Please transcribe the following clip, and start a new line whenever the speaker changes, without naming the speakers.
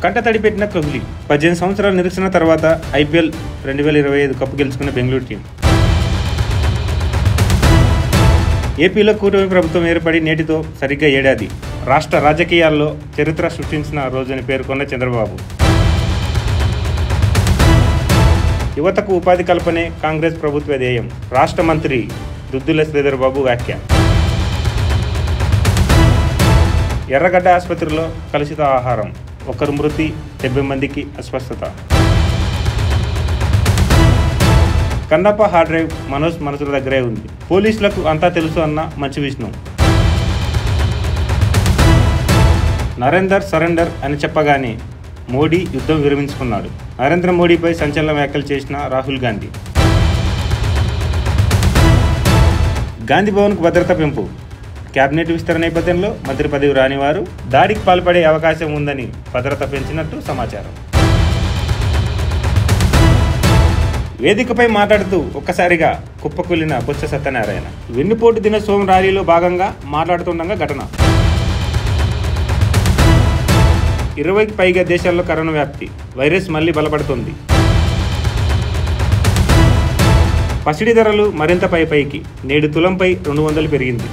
కంట తడిపెట్టిన కోహ్లీ 18 సంవత్సరాల నిరీక్షణ తర్వాత ఐపీఎల్ 2025 కప్పు గెలుచుకున్న బెంగళూరు టీం. ఏపీలో కూటమి ప్రభుత్వం ఏర్పడి నేటితో సరిగ్గా ఏడాది. రాష్ట్ర రాజకీయాల్లో చరిత్ర సృష్టించిన రోజని పేర్కొన్న చంద్రబాబు. యువతకు ఉపాధి కల్పనే కాంగ్రెస్ ప్రభుత్వ ధ్యేయం. రాష్ట్ర మంత్రి దుద్దుల శ్రీధర్ బాబు వ్యాఖ్య. ఎర్రగడ్డ ఆసుపత్రిలో కలుషిత ఆహారం, ఒకరు మృతి, 70 మందికి అస్వస్థత. కన్నప్ప హార్డ్ డ్రైవ్ మనోజ్ మనసుల దగ్గరే ఉంది. పోలీసులకు అంతా తెలుసు అన్న మంచు విష్ణు. నరేందర్ సరెండర్ అని చెప్పగానే మోడీ యుద్ధం విరమించుకున్నాడు. నరేంద్ర మోడీపై సంచలన వ్యాఖ్యలు చేసిన రాహుల్ గాంధీ. గాంధీ భవన్కు భద్రత పెంపు. కేబినెట్ విస్తరణ నేపథ్యంలో మంత్రి పదవి రాని వారు దాడికి పాల్పడే అవకాశం ఉందని భద్రత పెంచినట్టు సమాచారం. వేదికపై మాట్లాడుతూ ఒక్కసారిగా కుప్పకూలిన బొత్స సత్యనారాయణ. వెన్నుపోటు దినోత్సవం ర్యాలీలో భాగంగా మాట్లాడుతుండగా ఘటన. 20కి పైగా దేశాల్లో కరోనా వ్యాప్తి. వైరస్ మళ్లీ బలపడుతుంది. పసిడి ధరలు మరింత పైకి. నేడు తులంపై 200 పెరిగింది.